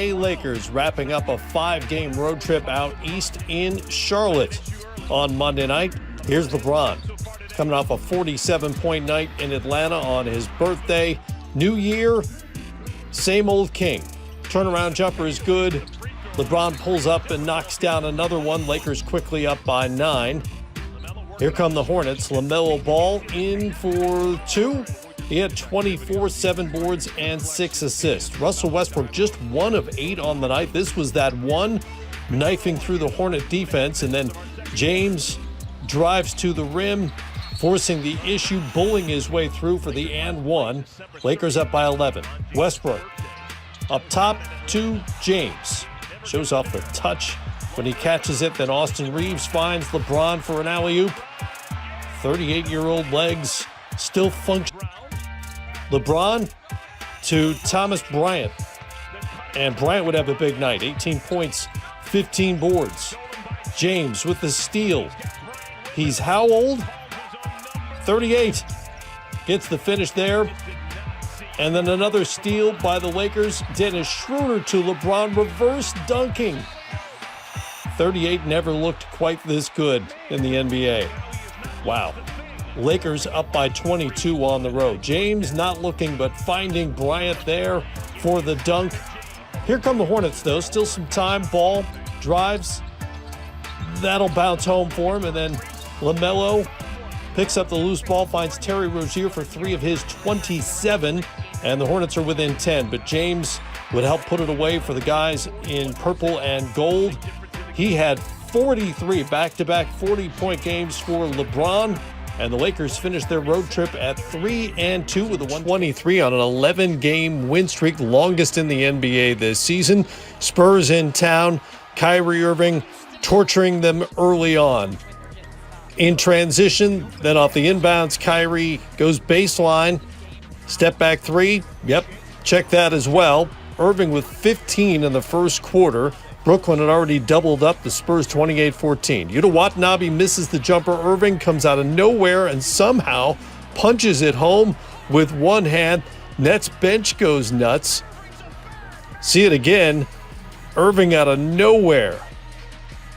LA Lakers wrapping up a 5-game road trip out east in Charlotte on Monday night. Here's LeBron coming off a 47-point night in Atlanta on his birthday. New year, same old king. Turnaround jumper is good. LeBron pulls up and knocks down another one. Lakers quickly up by 9. Here come the Hornets. LaMelo Ball in for 2. He had 24, 7 boards, and 6 assists. Russell Westbrook just 1 of 8 on the night. This was that one knifing through the Hornet defense, and then James drives to the rim, forcing the issue, bullying his way through for the and one. Lakers up by 11. Westbrook up top to James. Shows off the touch when he catches it. Then Austin Reeves finds LeBron for an alley-oop. 38-year-old legs still function. LeBron to Thomas Bryant. And Bryant would have a big night. 18 points, 15 boards. James with the steal. He's how old? 38. Gets the finish there. And then another steal by the Lakers. Dennis Schroeder to LeBron, reverse dunking. 38 never looked quite this good in the NBA. Wow. Lakers up by 22 on the road. James not looking, but finding Bryant there for the dunk. Here come the Hornets, though. Still some time. Ball drives. That'll bounce home for him. And then LaMelo picks up the loose ball, finds Terry Rozier for 3 of his 27. And the Hornets are within 10. But James would help put it away for the guys in purple and gold. He had 43 back-to-back 40-point games for LeBron. And the Lakers finished their road trip at 3-2 with a 123 on an 11-game win streak, longest in the NBA this season. Spurs in town. Kyrie Irving torturing them early on. In transition, then off the inbounds, Kyrie goes baseline. Step back 3. Yep, check that as well. Irving with 15 in the first quarter. Brooklyn had already doubled up the Spurs 28-14. Yuta Watanabe misses the jumper. Irving comes out of nowhere and somehow punches it home with one hand. Nets bench goes nuts. See it again. Irving out of nowhere.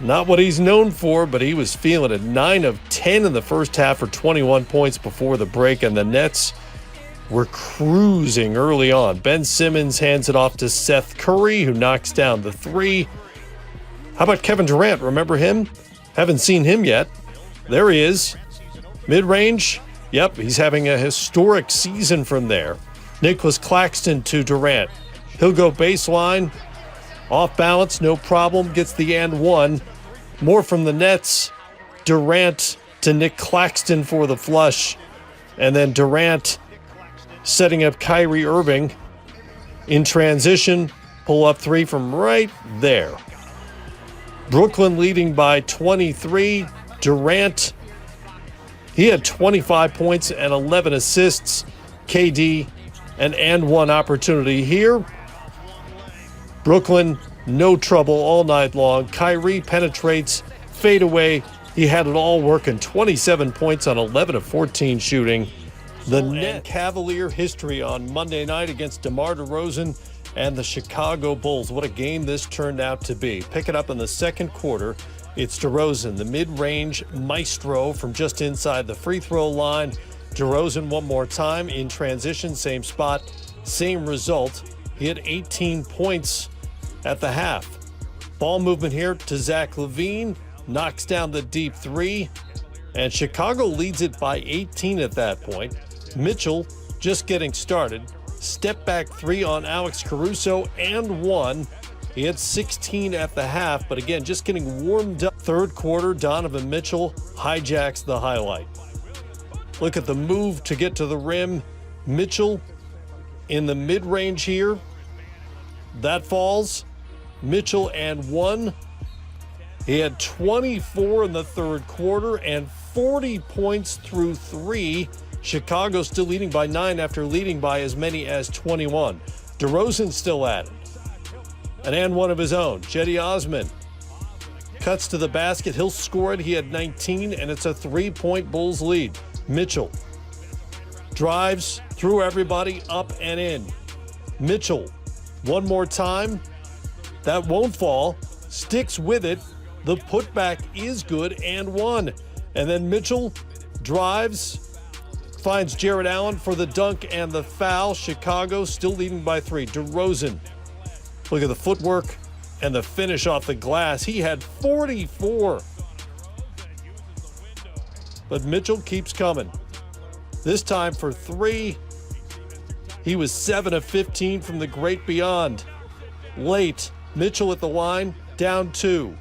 Not what he's known for, but he was feeling it. 9 of 10 in the first half for 21 points before the break, and the Nets were cruising early on. Ben Simmons hands it off to Seth Curry, who knocks down the 3. How about Kevin Durant? Remember him? Haven't seen him yet. There he is. Mid-range. Yep, he's having a historic season from there. Nicholas Claxton to Durant. He'll go baseline. Off balance, no problem. Gets the and one. More from the Nets. Durant to Nick Claxton for the flush. And then Durant setting up Kyrie Irving in transition. Pull up 3 from right there. Brooklyn leading by 23. Durant, he had 25 points and 11 assists. KD, an and one opportunity here. Brooklyn, no trouble all night long. Kyrie penetrates, fade away. He had it all working. 27 points on 11 of 14 shooting. The net Cavalier history on Monday night against DeMar DeRozan and the Chicago Bulls. What a game this turned out to be. Pick it up in the second quarter. It's DeRozan, the mid-range maestro from just inside the free throw line. DeRozan one more time in transition, same spot, same result. He had 18 points at the half. Ball movement here to Zach LaVine. Knocks down the deep 3. And Chicago leads it by 18 at that point. Mitchell just getting started. Step back 3 on Alex Caruso and 1. He had 16 at the half, but again, just getting warmed up. Third quarter, Donovan Mitchell hijacks the highlight. Look at the move to get to the rim. Mitchell in the mid-range here. That falls. Mitchell and 1. He had 24 in the third quarter and 40 points through 3. Chicago still leading by 9 after leading by as many as 21. DeRozan still at it. An and one of his own. Cedi Osman cuts to the basket. He'll score it. He had 19, and it's a 3-point Bulls lead. Mitchell drives through everybody, up and in. Mitchell, one more time. That won't fall. Sticks with it. The putback is good and one. And then Mitchell drives, finds Jared Allen for the dunk and the foul. Chicago still leading by 3. DeRozan, look at the footwork and the finish off the glass. He had 44. But Mitchell keeps coming. This time for 3. He was 7 of 15 from the great beyond. Late, Mitchell at the line, down 2.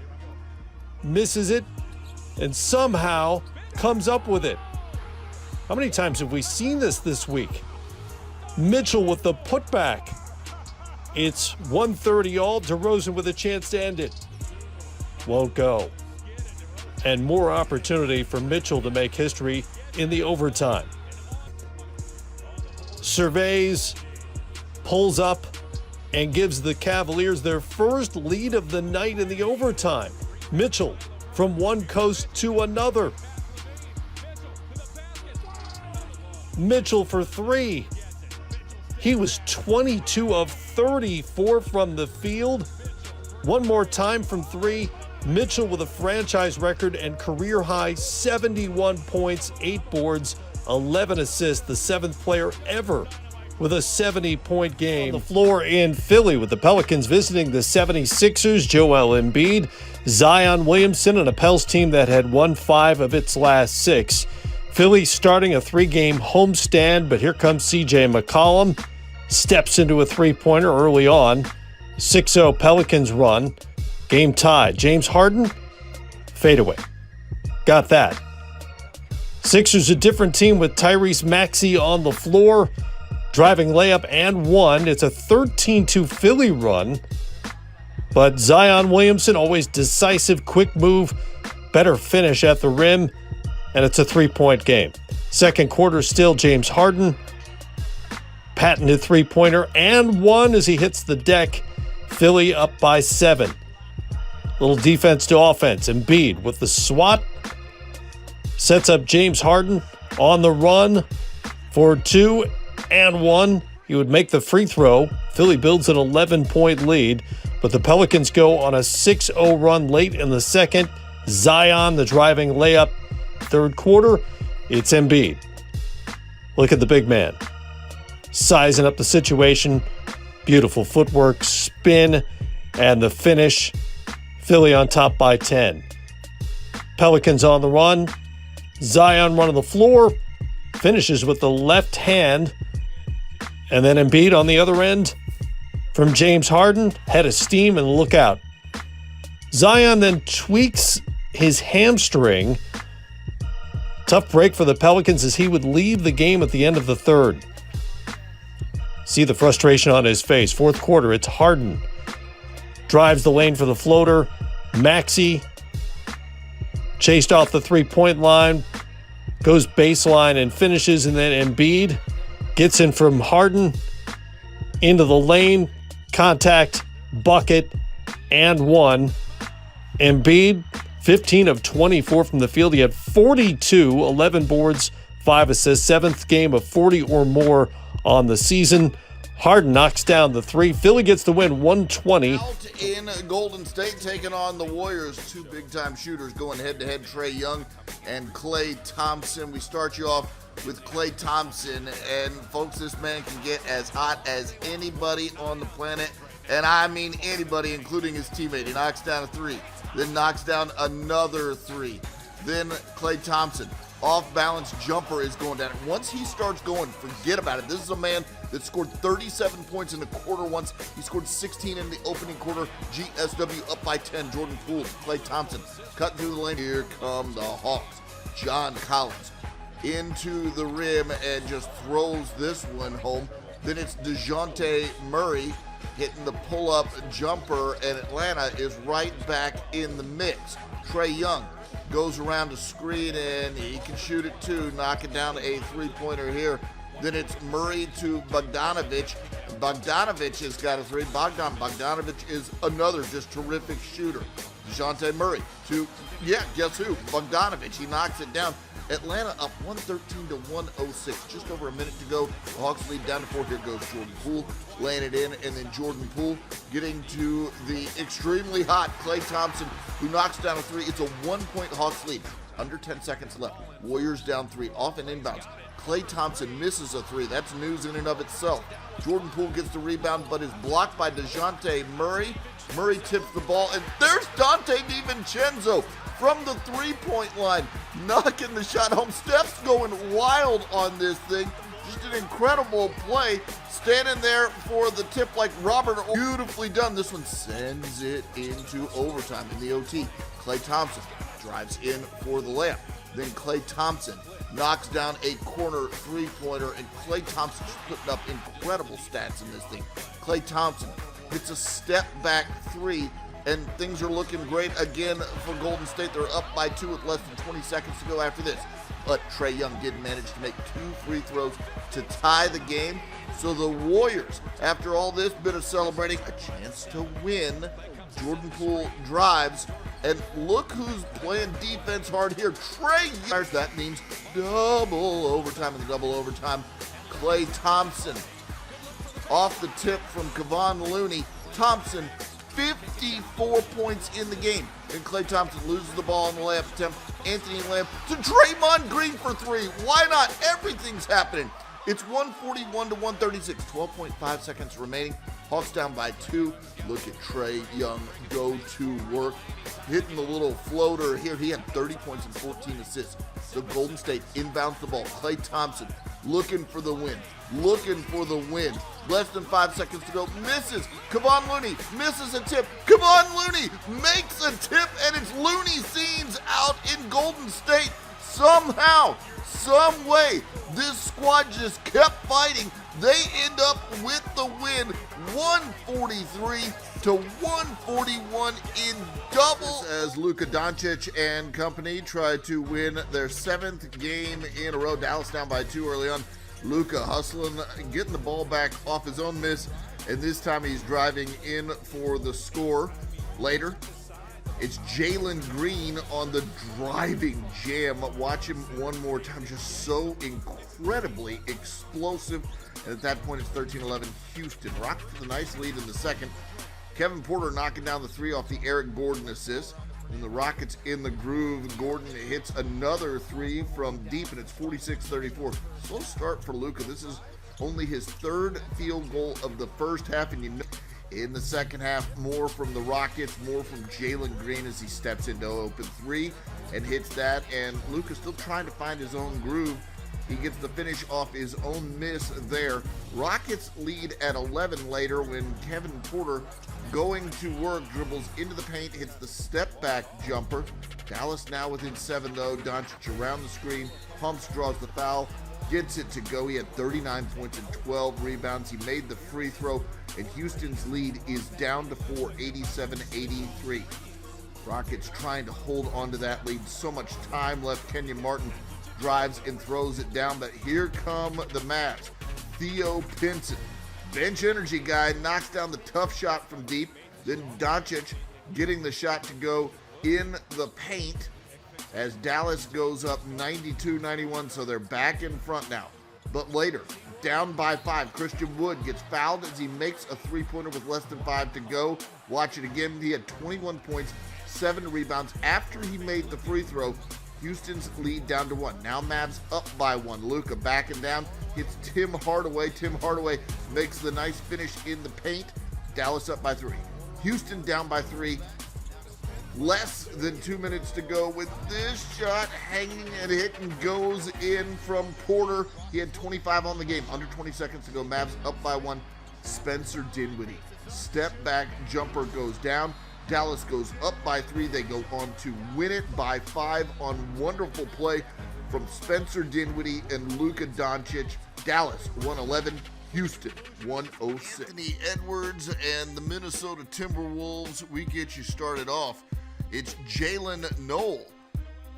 Misses it, and somehow comes up with it. How many times have we seen this week? Mitchell with the putback. It's 130 all. DeRozan with a chance to end it. Won't go. And more opportunity for Mitchell to make history in the overtime. Surveys, pulls up, and gives the Cavaliers their first lead of the night in the overtime. Mitchell from one coast to another. Mitchell for 3. He was 22 of 34 from the field. One more time from 3. Mitchell with a franchise record and career high 71 points, 8 boards, 11 assists, the 7th player ever with a 70-point game. On the floor in Philly with the Pelicans visiting the 76ers, Joel Embiid, Zion Williamson, and a Pels team that had won 5 of its last 6. Philly starting a 3-game homestand, but here comes C.J. McCollum. Steps into a three-pointer early on. 6-0 Pelicans run. Game tied. James Harden, fadeaway. Got that. Sixers a different team with Tyrese Maxey on the floor. Driving layup and one. It's a 13-2 Philly run. But Zion Williamson, always decisive, quick move, better finish at the rim. And it's a 3-point game. Second quarter still James Harden. Patented three-pointer and one as he hits the deck. Philly up by 7. Little defense to offense. Embiid with the swat. Sets up James Harden on the run for 2 and 1. He would make the free throw. Philly builds an 11-point lead, but the Pelicans go on a 6-0 run late in the second. Zion, the driving layup. Third quarter, it's Embiid. Look at the big man. Sizing up the situation. Beautiful footwork, spin, and the finish. Philly on top by 10. Pelicans on the run. Zion running the floor. Finishes with the left hand. And then Embiid on the other end from James Harden. Head of steam and look out. Zion then tweaks his hamstring. Tough break for the Pelicans as he would leave the game at the end of the third. See the frustration on his face. Fourth quarter, it's Harden. Drives the lane for the floater. Maxey chased off the three-point line. Goes baseline and finishes. And then Embiid gets in from Harden. Into the lane. Contact. Bucket. And one. Embiid, 15 of 24 from the field. He had 42, 11 boards, 5 assists. 7th game of 40 or more on the season. Harden knocks down the 3. Philly gets the win, 120. Out in Golden State, taking on the Warriors. 2 big-time shooters going head-to-head, Trae Young and Klay Thompson. We start you off with Klay Thompson. And, folks, this man can get as hot as anybody on the planet. And I mean anybody, including his teammate. He knocks down a 3, then knocks down another 3. Then Klay Thompson. Off-balance jumper is going down. Once he starts going, forget about it. This is a man that scored 37 points in the quarter once. He scored 16 in the opening quarter. GSW up by 10. Jordan Poole, Klay Thompson, cut through the lane. Here come the Hawks. John Collins into the rim and just throws this one home. Then it's DeJounte Murray hitting the pull-up jumper, and Atlanta is right back in the mix. Trae Young goes around the screen, and he can shoot it too, knock it down to a three-pointer here. Then it's Murray to Bogdanovic. Bogdanovic has got a 3. Bogdanovic is another just terrific shooter. DeJounte Murray to, guess who? Bogdanovic. He knocks it down. Atlanta up 113 to 106. Just over a minute to go. The Hawks lead down to 4. Here goes Jordan Poole laying it in, and then Jordan Poole getting to the extremely hot Klay Thompson, who knocks down a 3. It's a 1-point Hawks lead. Under 10 seconds left. Warriors down 3. Off and inbounds. Klay Thompson misses a 3. That's news in and of itself. Jordan Poole gets the rebound, but is blocked by DeJounte Murray. Murray tips the ball, and there's Dante DiVincenzo from the three-point line, knocking the shot home. Steph's going wild on this thing. Just an incredible play. Standing there for the tip like Robert. Beautifully done. This one sends it into overtime in the OT. Klay Thompson drives in for the layup. Then Klay Thompson knocks down a corner three-pointer, and Klay Thompson just putting up incredible stats in this thing. Klay Thompson hits a step-back 3, and things are looking great again for Golden State. They're up by 2 with less than 20 seconds to go after this. But Trae Young did manage to make 2 free throws to tie the game. So the Warriors, after all this bit of celebrating, a chance to win. Jordan Poole drives, and look who's playing defense hard here. Trae Young. That means double overtime, and the double overtime. Klay Thompson off the tip from Kevon Looney. Thompson, 54 points in the game. And Klay Thompson loses the ball on the layup attempt. Anthony Lamb to Draymond Green for 3. Why not? Everything's happening. It's 141 to 136. 12.5 seconds remaining. Hawks down by 2. Look at Trae Young go to work. Hitting the little floater here. He had 30 points and 14 assists. So Golden State inbounds the ball. Klay Thompson looking for the win. Looking for the win. Less than 5 seconds to go. Misses. Kevon Looney misses a tip. Kevon Looney makes a tip, and it's Looney scenes out in Golden State. Somehow, some way, this squad just kept fighting. They end up with the win, 143 to 141 in double. As Luka Doncic and company try to win their 7th game in a row. Dallas down by 2 early on. Luka hustling, getting the ball back off his own miss, and this time he's driving in for the score. Later, it's Jalen Green on the driving jam. Watch him one more time. Just so incredibly explosive. And at that point, it's 13-11 Houston. Rockets with a nice lead in the second. Kevin Porter knocking down the 3 off the Eric Gordon assist. And the Rockets in the groove. Gordon hits another 3 from deep, and it's 46-34. Slow start for Luka. This is only his 3rd field goal of the first half, and you know, in the second half, more from the Rockets, more from Jalen Green as he steps into open 3 and hits that. And Luka still trying to find his own groove. He gets the finish off his own miss there. Rockets lead at 11 later when Kevin Porter, going to work, dribbles into the paint, hits the step-back jumper. Dallas now within 7, though. Doncic around the screen, pumps, draws the foul, gets it to go. He had 39 points and 12 rebounds. He made the free throw, and Houston's lead is down to 4, 87-83. Rockets trying to hold on to that lead. So much time left. Kenyon Martin drives and throws it down, but here come the Mavs. Theo Pinson, bench energy guy, knocks down the tough shot from deep. Then Doncic getting the shot to go in the paint as Dallas goes up 92-91, so they're back in front now. But later, down by 5, Christian Wood gets fouled as he makes a three-pointer with less than 5 to go. Watch it again. He had 21 points, 7 rebounds after he made the free throw. Houston's lead down to 1. Now Mavs up by 1. Luka backing down. Hits Tim Hardaway. Tim Hardaway makes the nice finish in the paint. Dallas up by 3. Houston down by 3. Less than 2 minutes to go with this shot hanging and hitting goes in from Porter. He had 25 on the game. Under 20 seconds to go. Mavs up by 1. Spencer Dinwiddie. Step back jumper goes down. Dallas goes up by 3. They go on to win it by 5 on wonderful play from Spencer Dinwiddie and Luka Doncic. Dallas 111, Houston 106. Anthony Edwards and the Minnesota Timberwolves, we get you started off. It's Jalen Noel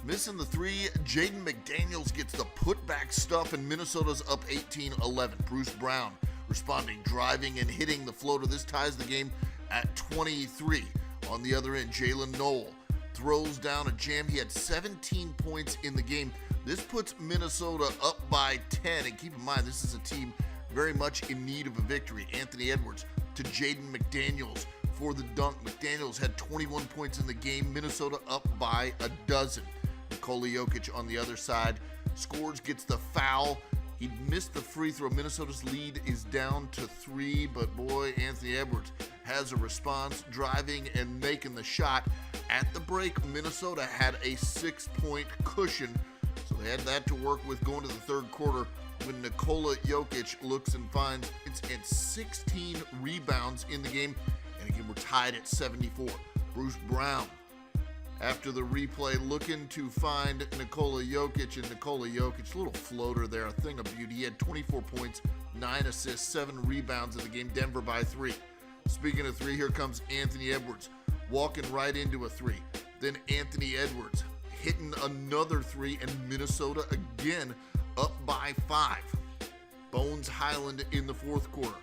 missing the 3. Jaden McDaniels gets the putback stuff, and Minnesota's up 18-11. Bruce Brown responding, driving and hitting the floater. This ties the game at 23. On the other end, Jalen Noel throws down a jam. He had 17 points in the game, This puts Minnesota up by 10, and keep in mind, this is a team very much in need of a victory. Anthony Edwards to Jaden McDaniels for the dunk. McDaniels had 21 points in the game. Minnesota up by a dozen. Nikola Jokic on the other side scores, gets the foul. He missed the free throw. Minnesota's lead is down to 3, but boy, Anthony Edwards has a response, driving and making the shot. At the break, Minnesota had a 6-point cushion, so they had that to work with going to the third quarter when Nikola Jokic looks and finds it's at 16 rebounds in the game, and again, we're tied at 74. Bruce Brown, after the replay, looking to find Nikola Jokic, and Nikola Jokic, little floater there, a thing of beauty. He had 24 points, 9 assists, 7 rebounds in the game. Denver by 3. Speaking of 3, here comes Anthony Edwards, walking right into a 3. Then Anthony Edwards hitting another 3, and Minnesota again up by 5. Bones Highland in the fourth quarter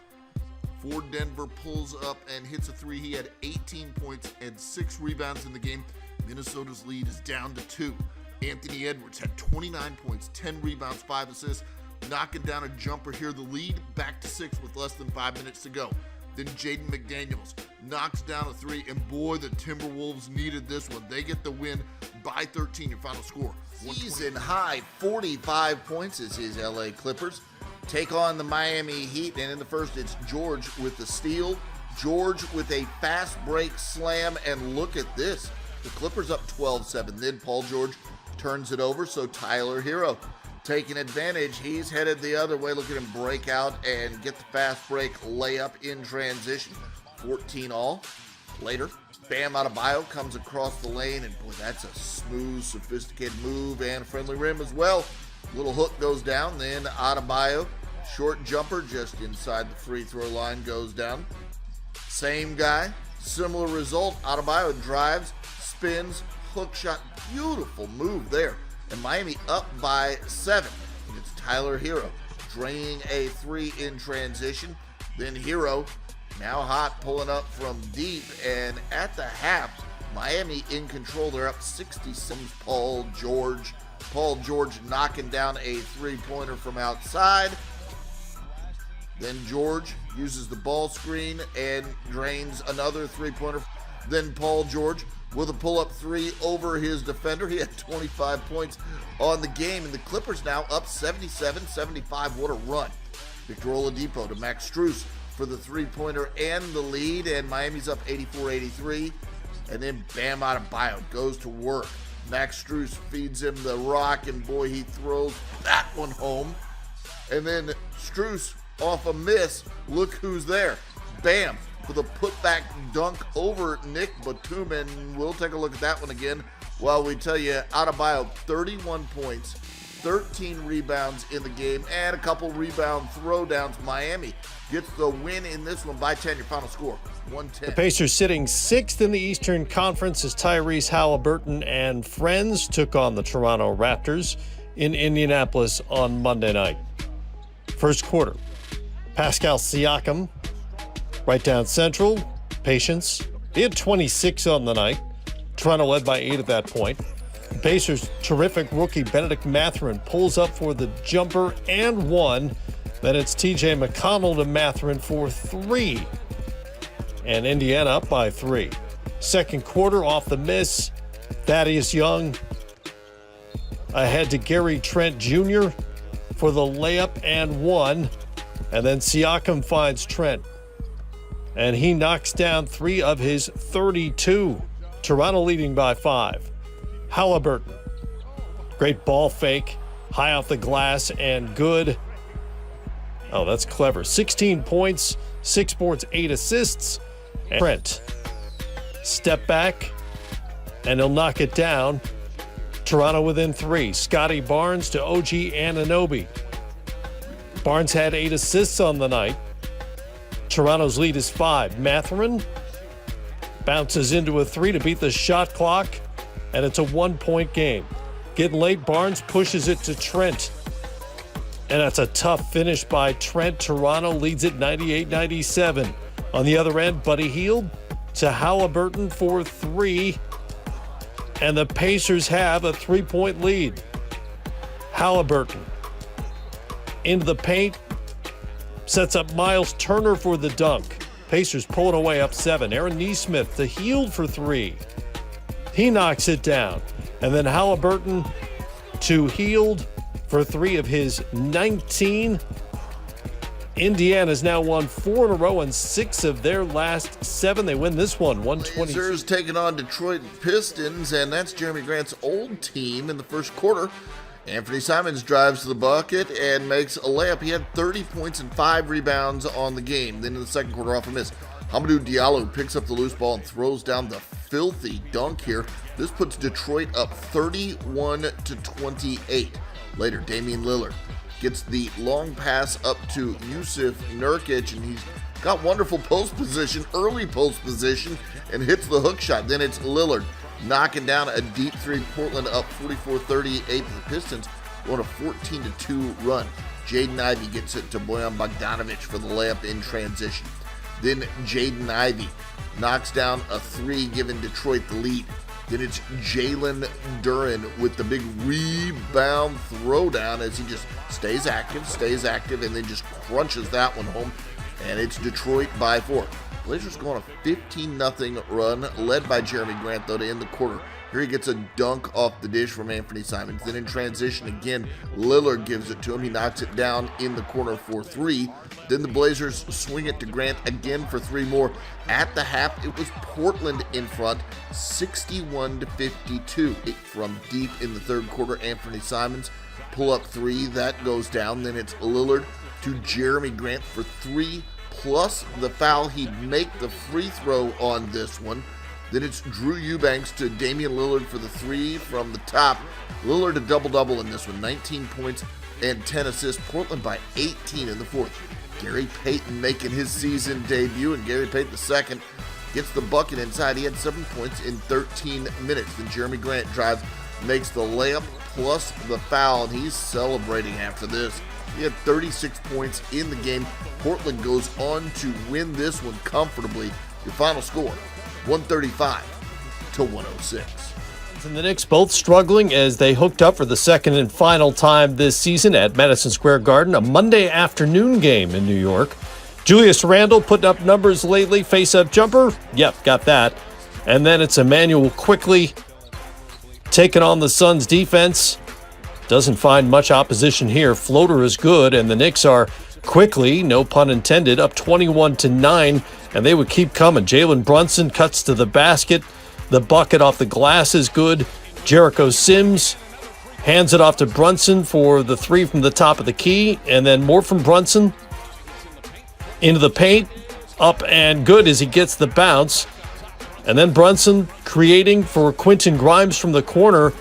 for Denver pulls up and hits a 3. He had 18 points and 6 rebounds in the game. Minnesota's lead is down to 2. Anthony Edwards had 29 points, 10 rebounds, 5 assists, knocking down a jumper here. The lead back to 6 with less than 5 minutes to go. Then Jaden McDaniels knocks down a 3, and boy, the Timberwolves needed this one. They get the win by 13. Your final score, season high 45 points as his LA Clippers take on the Miami Heat. And in the first, it's George with the steal. George with a fast break slam, and look at this. The Clippers up 12-7. Then Paul George turns it over, so Tyler Hero taking advantage. He's headed the other way. Look at him break out and get the fast break layup in transition. 14 all. Later, Bam Adebayo comes across the lane, and boy, that's a smooth, sophisticated move and a friendly rim as well. Little hook goes down, then Adebayo, short jumper just inside the free throw line, goes down. Same guy, similar result. Adebayo drives, spins, hook shot, beautiful move there. And Miami up by 7. And it's Tyler Hero draining a 3 in transition. Then Hero, now hot, pulling up from deep. And at the half, Miami in control. They're up 67. Paul George knocking down a 3-pointer from outside. Then George uses the ball screen and drains another 3-pointer. Then Paul George with a pull-up 3 over his defender. He had 25 points on the game, and the Clippers now up 77-75. What a run. Victor Oladipo to Max Strus for the 3-pointer and the lead, and Miami's up 84-83. And then Bam Adebayo goes to work. Max Strus feeds him the rock, and boy, he throws that one home. And then Strus off a miss. Look who's there. Bam for the putback dunk over Nick Batum, and we'll take a look at that one again while we tell you Adebayo 31 points, 13 rebounds in the game, and a couple rebound throwdowns. Miami gets the win in this one by 10. Your final score, 110. The Pacers sitting 6th in the Eastern Conference as Tyrese Halliburton and friends took on the Toronto Raptors in Indianapolis on Monday night. First quarter, Pascal Siakam, right down central, patience. He had 26 on the night. Toronto led by 8 at that point. Pacers' terrific rookie Benedict Mathurin pulls up for the jumper and 1. Then it's TJ McConnell to Mathurin for 3. And Indiana up by 3. Second quarter off the miss. Thaddeus Young ahead to Gary Trent Jr. for the layup and 1. And then Siakam finds Trent, and he knocks down 3 of his 32. Toronto leading by 5. Halliburton, great ball fake, high off the glass and good. Oh, that's clever. 16 points, 6 boards, 8 assists. And Trent, step back, and he'll knock it down. Toronto within 3. Scotty Barnes to OG Anunoby. Barnes had 8 assists on the night. Toronto's lead is 5. Mathurin bounces into a 3 to beat the shot clock, and it's a 1-point game. Getting late, Barnes pushes it to Trent, and that's a tough finish by Trent. Toronto leads it 98-97. On the other end, Buddy Hield to Halliburton for 3, and the Pacers have a 3-point lead. Halliburton into the paint, sets up Miles Turner for the dunk. Pacers pulling away up 7. Aaron Nesmith to Hield for 3. He knocks it down. And then Halliburton to Hield for 3 of his 19. Indiana's now won 4 in a row and 6 of their last 7. They win this one, 120. Blazers taking on Detroit Pistons, and that's Jeremy Grant's old team in the first quarter. Anthony Simons drives to the bucket and makes a layup. He had 30 points and 5 rebounds on the game. Then in the second quarter, off a miss, Hamidou Diallo picks up the loose ball and throws down the filthy dunk here. This puts Detroit up 31-28. Later, Damian Lillard gets the long pass up to Yusuf Nurkic, and he's got wonderful post position, early post position, and hits the hook shot. Then it's Lillard knocking down a deep three. Portland up 44-38. The Pistons going a 14-2 run. Jaden Ivey gets it to Bojan Bogdanovic for the layup in transition. Then Jaden Ivey knocks down a 3, giving Detroit the lead. Then it's Jalen Duren with the big rebound throwdown as he just stays active, and then just crunches that one home. And it's Detroit by 4. Blazers go on a 15-0 run, led by Jeremy Grant, though, to end the quarter. Here he gets a dunk off the dish from Anthony Simons. Then in transition again, Lillard gives it to him. He knocks it down in the corner for 3. Then the Blazers swing it to Grant again for 3 more. At the half, it was Portland in front, 61-52. From deep in the third quarter, Anthony Simons pull up 3. That goes down. Then it's Lillard to Jeremy Grant for 3, plus the foul. He'd make the free throw on this one. Then it's Drew Eubanks to Damian Lillard for the 3 from the top. Lillard a double-double in this one, 19 points and 10 assists. Portland by 18 in the fourth. Gary Payton making his season debut, and Gary Payton II gets the bucket inside. He had 7 points in 13 minutes. Then Jeremy Grant drives, makes the layup plus the foul, and he's celebrating after this. He had 36 points in the game. Portland goes on to win this one comfortably. Your final score, 135-106. And the Knicks both struggling as they hooked up for the second and final time this season at Madison Square Garden, a Monday afternoon game in New York. Julius Randle putting up numbers lately. Face-up jumper, yep, got that. And then it's Emmanuel Quickly taking on the Suns defense. Doesn't find much opposition here. Floater is good, and the Knicks are quickly, no pun intended, up 21-9, and they would keep coming. Jalen Brunson cuts to the basket. The bucket off the glass is good. Jericho Sims hands it off to Brunson for the 3 from the top of the key, and then more from Brunson into the paint. Up and good as he gets the bounce. And then Brunson creating for Quentin Grimes from the corner.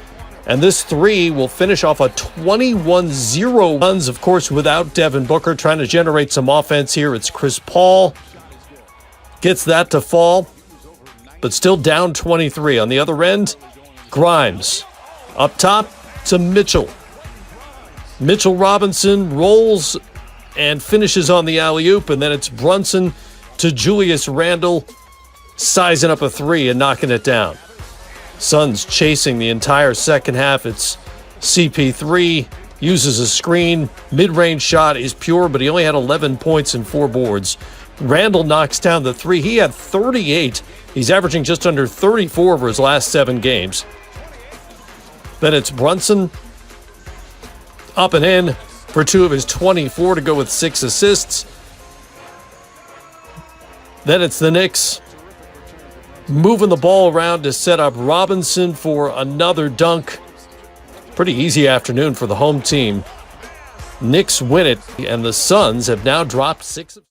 And this 3 will finish off a 21-0 runs, of course, without Devin Booker, trying to generate some offense here. It's Chris Paul. Gets that to fall, but still down 23. On the other end, Grimes. Up top to Mitchell. Mitchell Robinson rolls and finishes on the alley-oop, and then it's Brunson to Julius Randle, sizing up a 3 and knocking it down. Suns chasing the entire second half. It's CP3, uses a screen. Mid-range shot is pure, but he only had 11 points and 4 boards. Randle knocks down the 3. He had 38. He's averaging just under 34 over his last 7 games. Then it's Brunson up and in for 2 of his 24 to go with 6 assists. Then it's the Knicks moving the ball around to set up Robinson for another dunk. Pretty easy afternoon for the home team. Knicks win it, and the Suns have now dropped 6.